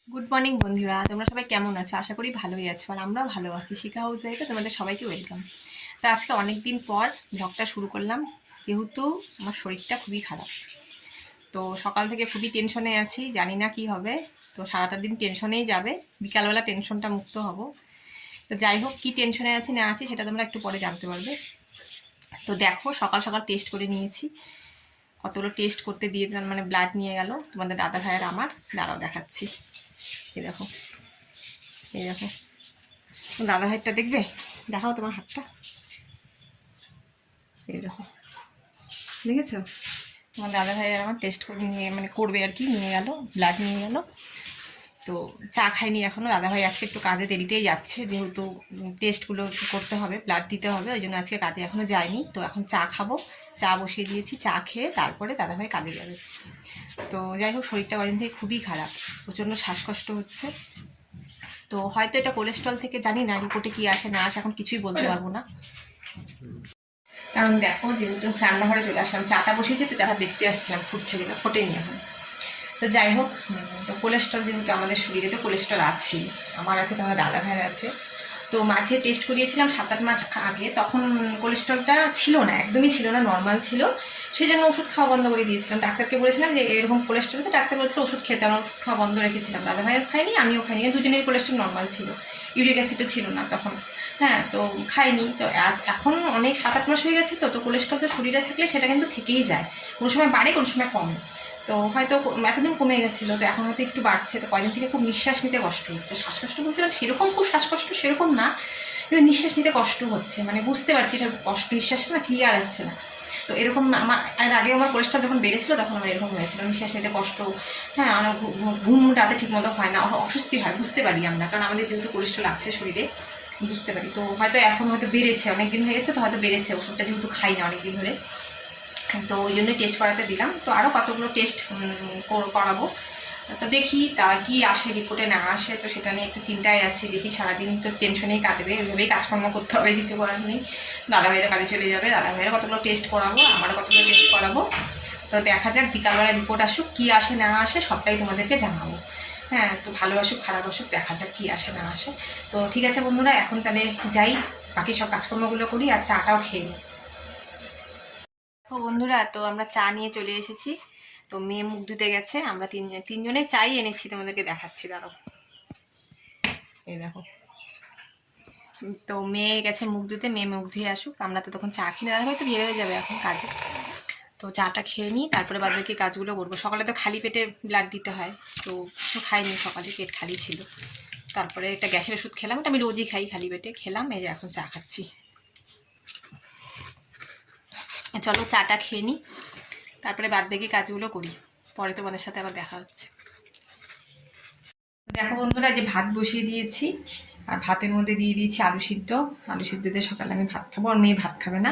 Good morning বন্ধুরা, তোমরা সবাই কেমন আছো? আশা করি ভালোই আছো, আর আমরাও ভালো আছি। শিখা হাউস থেকে তোমাদের সবাইকে ওয়েলকাম। তো আজকে অনেক দিন পর ব্লগটা শুরু করলাম, যেহেতু আমার শরীরটা খুবই খারাপ। তো সকাল থেকে খুবই টেনশনে আছি, জানি না কি হবে। তো সারাটা দিন টেনশনেই যাবে, বিকালবেলা টেনশনটা মুক্ত হব। তো যাই হোক, কী টেনশনে আছি না আছি সেটা তোমরা একটু পরে জানতে পারবে। তো দেখো, সকাল সকাল টেস্ট করে নিয়েছি। কতগুলো টেস্ট করতে দিয়ে মানে ব্লাড নিয়ে গেল তোমাদের দাদা ভাইয়ের আমার। দাঁড়াও দেখাচ্ছি। এই দেখো, এই দেখো, দাদা ভাইটা দেখবে, দেখাও তোমার হাতটা। এই দেখো, দেখেছো? তোমার দাদা ভাই আর আমার টেস্ট নিয়ে মানে করবে আর কি, নিয়ে গেল, ব্লাড নিয়ে গেল। তো চা খাইনি এখনও। দাদা ভাই আজকে একটু কাজে দেরিতেই যাচ্ছে, যেহেতু টেস্টগুলো করতে হবে, ব্লাড দিতে হবে, ওই জন্য আজকে কাজে এখনও যায়নি। তো এখন চা খাবো, চা বসিয়ে দিয়েছি, চা খেয়ে তারপরে দাদা ভাই কাজে যাবে। তো যাই হোক, শরীরটা কদিন থেকে খুবই খারাপ, প্রচণ্ড শ্বাসকষ্ট হচ্ছে। তো হয়তো এটা কোলেস্ট্রল থেকে, জানি না রিপোর্টে কি আসে না আসে, এখন কিছুই বলতে পারবো না। কারণ দেখো, যেহেতু রান্নাঘরে চলে আসলাম, চাটা বসিয়েছি, তো চাটা দেখতে আসছিলাম ফুটছে কিনা, ফোটেনি এখন। তো যাই হোক, তো কোলেস্ট্রল যেহেতু আমাদের শরীরে, তো কোলেস্ট্রল আছেই, আমার আছে, তোমার দাদা ভাইয়ের আছে। তো মাঝে টেস্ট করিয়েছিলাম 7-8 মাস আগে, তখন কোলেস্ট্রলটা ছিল না, একদমই ছিল না, নর্মাল ছিল। সেই জন্য ওষুধ খাওয়া বন্ধ করে দিয়েছিলাম। ডাক্তারকে বলেছিলাম যে এরকম কোলেস্ট্রল আছে, ডাক্তার বলেছিল ওষুধ খেতে, আমার ওষুধ খাওয়া বন্ধ রেখেছিলাম। দাদা ভাইও খাইনি, আমিও খাইনি, দুজনের কোলেস্ট্রল নর্মাল ছিল, ইউরিক অ্যাসিডও ছিল না তখন। হ্যাঁ, তো খাইনি। তো এখন অনেক 7-8 মাস হয়ে গেছে। তো কোলেস্ট্রল তো শরীরে থাকলে সেটা কিন্তু থেকেই যায়, কোনো সময় বাড়ে, কোনো সময় কমে। তো হয়তো এতদিন কমে গেছিলো, তো এখন হয়তো একটু বাড়ছে। তো কয়েকদিন থেকে খুব নিঃশ্বাস নিতে কষ্ট হচ্ছে। শ্বাসকষ্ট বলতে গেলে সেরকম খুব শ্বাসকষ্ট সেরকম না, কিন্তু নিঃশ্বাস নিতে কষ্ট হচ্ছে, মানে বুঝতে পারছি এটা কষ্ট, নিঃশ্বাসটা না ক্লিয়ার আসছে না। তো এরকম আমার এর আগে আমার কোলেস্ট্রল যখন বেড়েছিল তখন আমার এরকম হয়েছিল, নিঃশ্বাস নিতে কষ্ট। হ্যাঁ, আমার ঘুম রাতে ঠিক মতো হয় না, অস্বস্তি হয়, বুঝতে পারি আমরা, কারণ আমাদের যেহেতু কোলেস্ট্রল আছে শরীরে, বুঝতে পারি। তো হয়তো এখন হয়তো বেড়েছে, অনেক দিন হয়ে গেছে, তো হয়তো বেড়েছে, ওষুধটা যেহেতু খাই না অনেক দিন ধরে। তো ওই জন্যই টেস্ট করাতে দিলাম। তো আরও কতগুলো টেস্ট করাবো। তো দেখি তা কি আসে, রিপোর্টে না আসে, তো সেটা নিয়ে একটু চিন্তায় আছি। দেখি, সারাদিন তো টেনশনেই কাটবে, ওইভাবেই কাজকর্ম করতে হবে, কিছু করার নেই। দাদা ভাইয়ের কাজে চলে যাবে, দাদা ভাইয়ের কতগুলো টেস্ট করাবো, আমারও কতগুলো টেস্ট করাবো। তো দেখা যাক, বিকালবেলা রিপোর্ট আসুক, কী আসে না আসে সবটাই তোমাদেরকে জানাবো। হ্যাঁ, তো ভালো আসুক খারাপ আসুক, দেখা যাক কী আসে না আসে। তো ঠিক আছে বন্ধুরা, এখন তাহলে যাই, বাকি সব কাজকর্মগুলো করি, আর চাটাও খেয়ে নিই। তো বন্ধুরা, তো আমরা চা নিয়ে চলে এসেছি। তো মেয়ে মুখ ধুতে গেছে, আমরা তিনজনে চাই এনেছি, তোমাদেরকে দেখাচ্ছি, দাঁড়াও। এই দেখো, তো মেয়ে গেছে মুখ ধুতে, মেয়ে মুখ ধুয়ে আসুক, আমরা তো তখন চা খেয়ে, দাদা হয়তো বিয়ে হয়ে যাবে এখন কাজে। তো চাটা খেয়ে নিই, তারপরে বাদ বাকি কাজগুলো করবো। সকালে তো খালি পেটে ব্লাড দিতে হয়, তো কিছু খাইনি সকালে, পেট খালি ছিল। তারপরে একটা গ্যাসের ওষুধ খেলাম, এটা আমি রোজই খাই, খালি পেটে খেলাম। এই যে এখন চা খাচ্ছি। চলো চাটা খেয়ে নিই, তারপরে বাদ বাকি কাজগুলো করি, পরে তোমাদের সাথে আবার দেখা হচ্ছে। দেখো বন্ধুরা, যে ভাত বসিয়ে দিয়েছি, আর ভাতের মধ্যে দিয়ে দিয়েছি আলু সিদ্ধ। আলু সিদ্ধ দিয়ে সকালে আমি ভাত খাবো, আর মেয়ে ভাত খাবে না।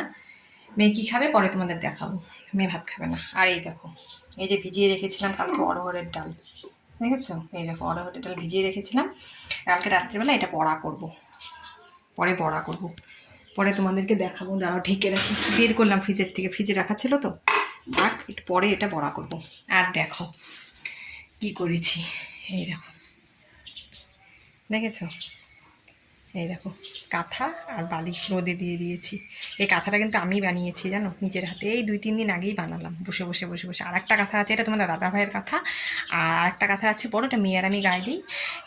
মেয়ে কী খাবে পরে তোমাদের দেখাবো, মেয়ে ভাত খাবে না। আর এই দেখো, এই যে ভিজিয়ে রেখেছিলাম কালকে অরহরের ডাল, দেখেছো? এই দেখো, অরহরের ডাল ভিজিয়ে রেখেছিলাম, কালকে রাত্রিবেলা এটা বড়া করব, পরে বড়া করব, পরে তোমাদেরকে দেখাবো। দাঁড়াও ঢেকে রাখি, বের করলাম ফ্রিজের থেকে, ফ্রিজে রাখা ছিল তো, থাক, একটু পরে এটা বড়া করব। আর দেখো কি করেছি, এই দেখো, দেখেছো? এই দেখো, কাঁথা আর বালিশ রোদে দিয়ে দিয়েছি। এই কাঁথাটা কিন্তু আমি বানিয়েছি, জানো, নিজের হাতে। এই 2-3 দিন আগেই বানালাম, বসে বসে বসে বসে। আর একটা কাঁথা আছে, এটা তোমাদের দাদা ভাইয়ের কাঁথা। আর একটা কাঁথা আছে বড়, ওটা মেয়ে আর আমি গায়ে দিই।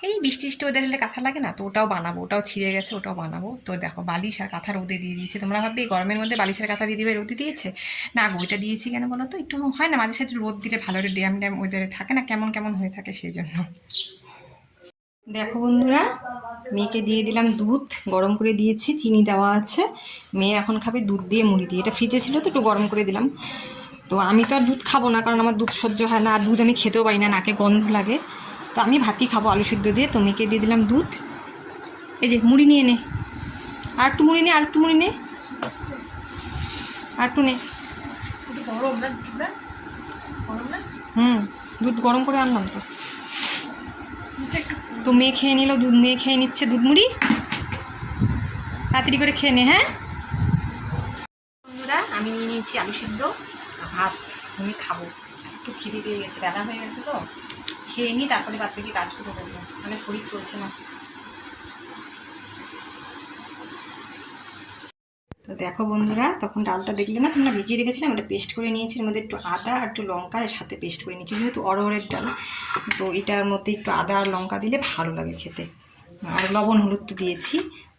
এই বৃষ্টি টিষ্টি ওদের হলে কাঁথা লাগে না, তো ওটাও বানাবো, ওটাও ছিঁড়ে গেছে, ওটাও বানাবো। তো দেখো, বালিশ আর কাঁথা রোদে দিয়ে দিয়েছি। তোমরা ভাববে এই গরমের মধ্যে বালিশের কাঁথা দিয়ে দিবে, রোদে দিয়েছে? না গো, ওইটা দিয়েছি কেন বলো তো, একটু হয় না মাঝে সাঝে রোদ দিলে ভালো, ড্যাম ড্যাম ওয়েদারে থাকে না, কেমন কেমন হয়ে থাকে, সেই জন্য। দেখো বন্ধুরা, মেয়েকে দিয়ে দিলাম দুধ, গরম করে দিয়েছি, চিনি দেওয়া আছে। মেয়ে এখন খাবে দুধ দিয়ে মুড়ি দিয়ে, এটা ফ্রিজে ছিল তো একটু গরম করে দিলাম। তো আমি তো আর দুধ খাবো না, কারণ আমার দুধ সহ্য হয় না, আর দুধ আমি খেতেও পারি না, নাকে গন্ধ লাগে। তো আমি ভাতই খাবো আলু সিদ্ধ দিয়ে। তো মেয়েকে দিয়ে দিলাম দুধ। এই যে মুড়ি নিয়ে নে, আর একটু মুড়ি নে, আর একটু মুড়ি নে, আর একটু নে। দুধ গরম করে আনলাম তো। তো মেয়ে খেয়ে নিল দুধ, মেয়ে খেয়ে নিচ্ছে দুধ মুড়ি, তাড়াতাড়ি করে খেয়ে নে। হ্যাঁ বন্ধুরা, আমি নিয়ে নিয়েছি আলু সিদ্ধ ভাত, আমি খাবো, একটু খিদে পেয়ে গেছে, বেলা হয়ে গেছে তো, খেয়ে নিই, তারপরে বাদ বাকি কাজগুলো করবো, মানে শরীর চলছে না। তো দেখো বন্ধুরা, তখন ডালটা দেখলে না তোমরা, ভিজিয়ে রেখেছিলাম, ওটা পেস্ট করে নিয়েছি। এর মধ্যে একটু আদা আর একটু লঙ্কা সাথে পেস্ট করে নিয়েছি, যেহেতু অরহরের ডাল, তো এটার মধ্যে একটু আদা আর লঙ্কা দিলে ভালো লাগে খেতে। আর লবণ হলুদ তো দিয়েছি।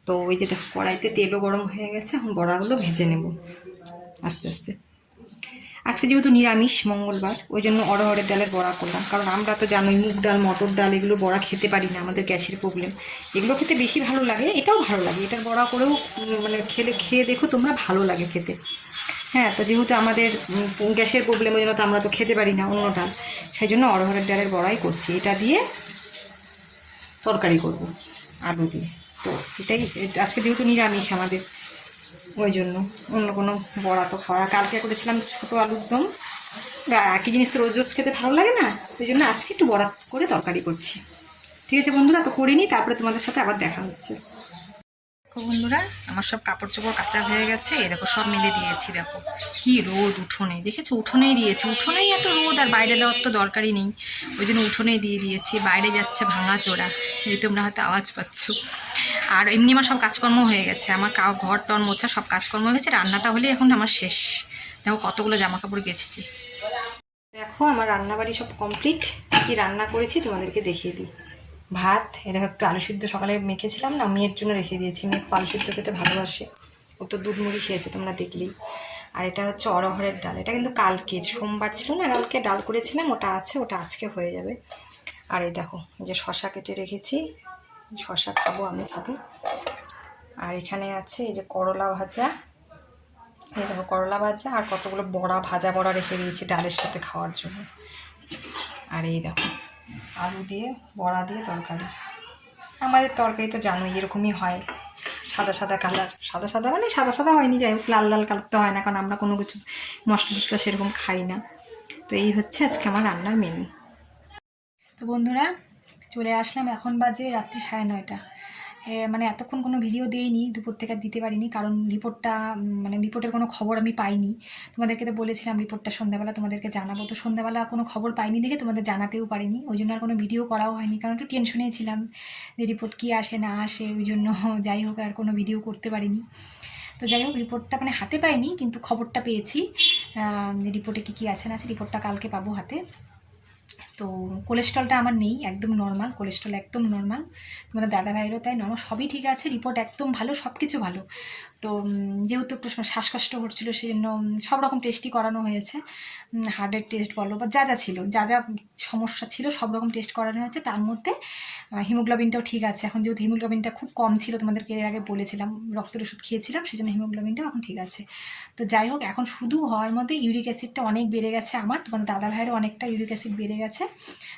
তো ওই যে দেখো কড়াইতে তেলও গরম হয়ে গেছে, এখন বড়াগুলো ভেজে নেব আস্তে আস্তে। আজকে যেহেতু নিরামিষ মঙ্গলবার, ওই জন্য অরহরের ডালের বড়া করলাম, কারণ আমরা তো জানোই মুগ ডাল মটর ডাল এগুলো বড়া খেতে পারি না, আমাদের গ্যাসের প্রবলেম। এগুলো খেতে বেশি ভালো লাগে, এটাও ভালো লাগে, এটার বড়া করেও মানে খেয়ে দেখো তোমরা, ভালো লাগে খেতে। হ্যাঁ, তো যেহেতু আমাদের গ্যাসের প্রবলেম, ওই জন্য তো আমরা তো খেতে পারি না অন্য ডাল, সেই জন্য অরহরের ডালের বড়াই করছি। এটা দিয়ে তরকারি করব আলু দিয়ে। তো এটাই আজকে যেহেতু নিরামিষ আমাদের, ওই জন্য অন্য কোনো বড়া তো খাওয়া। কালকে করেছিলাম ছোটো আলুর দম, একই জিনিস তো রোজ রোজ খেতে ভালো লাগে না, ওই জন্য আজকে একটু বড়া করে তরকারি করছি। ঠিক আছে বন্ধুরা, তো করে নিই, তারপরে তোমাদের সাথে আবার দেখা হচ্ছে। দেখো বন্ধুরা, আমার সব কাপড় চোপড় কাঁচা হয়ে গেছে, এই দেখো সব মিলে দিয়েছি। দেখো কি রোদ উঠোনে, দেখেছো উঠোনেই দিয়েছি, উঠোনেই এত রোদ, আর বাইরে দেওয়ার তো দরকারই নেই, ওই জন্য উঠোনেই দিয়ে দিয়েছি। বাইরে যাচ্ছে ভাঙা চোরা, এই তোমরা হয়তো আওয়াজ পাচ্ছ। আর এমনি আমার সব কাজকর্ম হয়ে গেছে, আমার ঘর টর মোছা সব কাজকর্ম হয়ে গেছে, রান্নাটা হলেই এখন আমার শেষ। দেখো কতগুলো জামা কাপড় গেছেছি। দেখো আমার রান্নাবাড়ি সব কমপ্লিট। কি রান্না করেছি তোমাদেরকে দেখিয়ে দিই। ভাত, এ দেখো একটু আলু সিদ্ধ সকালে মেখেছিলাম না, মেয়ের জন্য রেখে দিয়েছি, মেয়ে আলু সিদ্ধ খেতে ভালোবাসে, ও তো দুধ মুড়ি খেয়েছে তোমরা দেখলেই। আর এটা হচ্ছে অরহরের ডাল, এটা কিন্তু কালকের, সোমবার ছিল না কালকে, ডাল করেছিলাম, ওটা আছে, ওটা আজকে হয়ে যাবে। আর এই দেখো এই যে শশা কেটে রেখেছি, শশা খাবো, আমি খাবো। আর এখানে আছে এই যে করলা ভাজা, এই দেখো করলা ভাজা, আর কতগুলো বড়া, ভাজা বড়া রেখে দিয়েছি ডালের সাথে খাওয়ার জন্য। আর এই দেখো আলু দিয়ে বড়া দিয়ে তরকারি। আমাদের তরকারি তো জানোই এরকমই হয়, সাদা সাদা কালার, সাদা সাদা মানে সাদা সাদা হয়নি, যাই হোক লাল লাল কালার তো হয় না, কারণ আমরা কোনো কিছু মশলা টশলা সেরকম খাই না। তো এই হচ্ছে আজকে আমার রান্নার মেনু। তো বন্ধুরা, চলে আসলাম, এখন বাজে রাত্রি 9:30। মানে এতক্ষণ কোনো ভিডিও দিইনি, দুপুর থেকে দিতে পারিনি, কারণ রিপোর্টটা মানে রিপোর্টের কোনো খবর আমি পাইনি। তোমাদেরকে তো বলেছিলাম রিপোর্টটা সন্ধ্যাবেলা তোমাদেরকে জানাবো, তো সন্ধ্যাবেলা কোনো খবর পাইনি দেখে তোমাদের জানাতেও পারিনি, ওই জন্য আর কোনো ভিডিও করাও হয়নি, কারণ একটু টেনশনেই ছিলাম যে রিপোর্ট কী আসে না আসে, ওই জন্য যাই হোক আর কোনো ভিডিও করতে পারিনি। তো যাই হোক রিপোর্টটা মানে হাতে পাইনি, কিন্তু খবরটা পেয়েছি রিপোর্টে কী কী আছে না আছে, রিপোর্টটা কালকে পাবো হাতে। তো কোলেস্ট্রলটা আমার নেই, একদম নর্মাল, কোলেস্ট্রল একদম নর্মাল, তোমাদের দাদা ভাইয়েরও তাই, নর্মাল, সবই ঠিক আছে, রিপোর্ট একদম ভালো, সব কিছু ভালো। তো যেহেতু একটু শ্বাসকষ্ট হচ্ছিলো, সেই জন্য সব রকম টেস্টই করানো হয়েছে, হার্টের টেস্ট বলো বা যা যা ছিল, যা যা সমস্যা ছিল সব রকম টেস্ট করানো হয়েছে। তার মধ্যে হিমোগ্লোবিনটাও ঠিক আছে এখন, যেহেতু হিমোগ্লোবিনটা খুব কম ছিল, তোমাদেরকে এর আগে বলেছিলাম, রক্তের ওষুধ খেয়েছিলাম, সেই জন্য হিমোগ্লোবিনটাও এখন ঠিক আছে। তো যাই হোক, এখন শুধু হওয়ার মধ্যে ইউরিক অ্যাসিডটা অনেক বেড়ে গেছে আমার, তোমাদের দাদা ভাইয়েরও অনেকটা ইউরিক অ্যাসিড বেড়ে গেছে।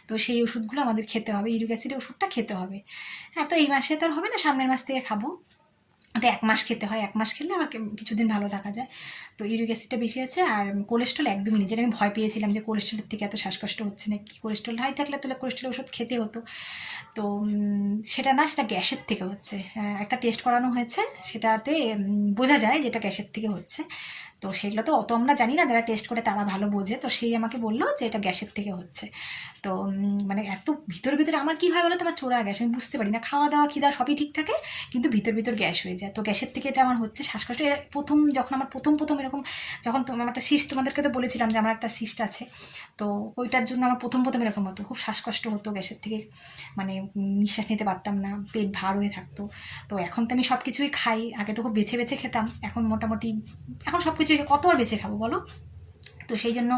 তো সেই ওষুধগুলো আমাদের খেতে হবে, ইউরিক অ্যাসিডের ওষুধটা খেতে হবে। হ্যাঁ, তো এই মাসে তো আর হবে না, সামনের মাস থেকে খাবো, ওটা 1 মাস খেতে হয়, 1 মাস খেলে আমার কিছুদিন ভালো থাকা যায়। তো ইউরিক অ্যাসিডটা বেশি আছে, আর কোলেস্ট্রল একদমই নেই, যেটা আমি ভয় পেয়েছিলাম যে কোলেস্ট্রলের থেকে এত শ্বাসকষ্ট হচ্ছে না কি, কোলেস্ট্রল হাই থাকলে তাহলে কোলেস্ট্রলের ওষুধ খেতে হতো। তো সেটা না, সেটা গ্যাসের থেকে হচ্ছে, একটা টেস্ট করানো হয়েছে, সেটাতে বোঝা যায় যে এটা গ্যাসের থেকে হচ্ছে। তো সেগুলো তো অত আমরা জানি না, যারা টেস্ট করে তারা ভালো বোঝে, তো সেই আমাকে বললো যে এটা গ্যাসের থেকে হচ্ছে। তো মানে এত ভিতরে ভিতরে আমার কী হয় বলো তো, আমার চোরা গ্যাস, আমি বুঝতে পারি না, খাওয়া দাওয়া খিদা সবই ঠিক থাকে, কিন্তু ভিতর ভিতর গ্যাস হয়ে যায়। তো গ্যাসের থেকে এটা আমার হচ্ছে, শ্বাসকষ্ট প্রথম যখন আমার প্রথম এরকম, যখন আমার একটা সিস্ট, তোমাদেরকে তো বলেছিলাম যে আমার একটা সিস্ট আছে, তো ওইটার জন্য আমার প্রথম এরকম হতো, খুব শ্বাসকষ্ট হতো গ্যাসের থেকে, মানে নিঃশ্বাস নিতে পারতাম না, পেট ভার হয়ে থাকতো। তো এখন তো আমি সব কিছুই খাই, আগে তো খুব বেছে বেছে খেতাম, এখন মোটামুটি এখন সব কিছুই, কত আর বেছে খাবো বলো। তো সেই জন্য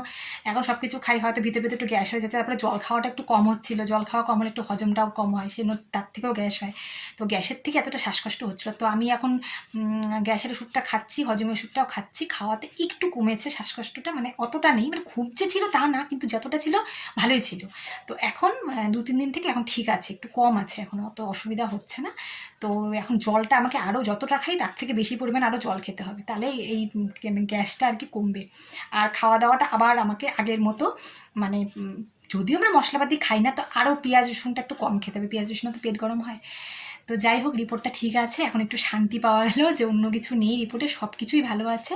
এখন সব কিছু খাই, হয়তো ভিতরে ভিতরে একটু গ্যাস হয়ে যাচ্ছে, তারপরে জল খাওয়াটা একটু কম হচ্ছিল, জল খাওয়া কম হলে একটু হজমটাও কম হয়, সে তার থেকেও গ্যাস হয়। তো গ্যাসের থেকে এতটা শ্বাসকষ্ট হচ্ছিলো, তো আমি এখন গ্যাসের ওষুধটা খাচ্ছি, হজমের ওষুধটাও খাচ্ছি, খাওয়াতে একটু কমেছে শ্বাসকষ্টটা, মানে অতটা নেই, মানে খুব যে ছিল তা না, কিন্তু যতটা ছিল ভালোই ছিল। তো এখন 2-3 দিন থেকে এখন ঠিক আছে, একটু কম আছে, এখন অত অসুবিধা হচ্ছে না। তো এখন জলটা আমাকে আরও যতটা খাই তার থেকে বেশি পরিমাণ আরও জল খেতে হবে, তাহলে এই গ্যাসটা আর কি কমবে। আর খাওয়া দাওয়াটা আবার আমাকে আগের মতো, মানে যদিও আমরা মশলাপাতি খাই না, তো আরও পেঁয়াজ রসুনটা একটু কম খেতে হবে, পেঁয়াজ রসুন তো পেট গরম হয়। তো যাই হোক, রিপোর্টটা ঠিক আছে, এখন একটু শান্তি পাওয়া গেল যে অন্য কিছু নেই রিপোর্টে, সব কিছুই ভালো আছে,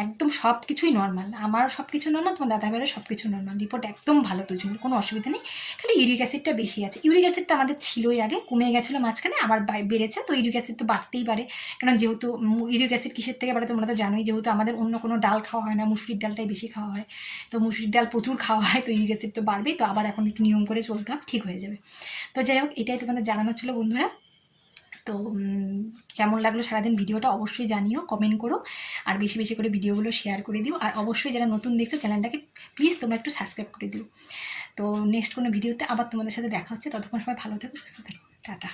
একদম সব কিছুই নর্মাল। আমার সব কিছু নর্মাল, তোমার দাদাভাইয়েরও সব কিছু নর্মাল, রিপোর্ট একদম ভালো, দুজনের কোনো অসুবিধা নেই। খালি ইউরিক অ্যাসিডটা বেশি আছে। ইউরিক অ্যাসিড তো আমাদের ছিলই আগে, কমে গেছিলো মাঝখানে, আবার বেড়েছে। তো ইউরিক অ্যাসিড তো বাড়তেই পারে, কারণ যেহেতু ইউরিক অ্যাসিড কিসের থেকে বাড়ে তোমরা তো জানোই, যেহেতু আমাদের অন্য কোনো ডাল খাওয়া হয় না, মুসুরির ডালটাই বেশি খাওয়া হয়, তো মুসুরির ডাল প্রচুর খাওয়া হয়, তো ইউরিক অ্যাসিড তো বাড়বেই। তো আবার এখন একটু নিয়ম করে চলতে হবে, ঠিক হয়ে যাবে। তো যাই হোক, এটাই তোমাদের জানানো ছিল বন্ধুরা। তো কেমন লাগলো সারাদিন ভিডিওটা অবশ্যই জানিও, কমেন্ট করো, আর বেশি বেশি করে ভিডিওগুলো শেয়ার করে দিও। আর অবশ্যই যারা নতুন দেখছো চ্যানেলটাকে প্লিজ তোমরা একটু সাবস্ক্রাইব করে দিও। তো নেক্সট কোনো ভিডিওতে আবার তোমাদের সাথে দেখা হচ্ছে, ততক্ষণ সবাই ভালো থেকো, সুস্থ থেকো, টাটা।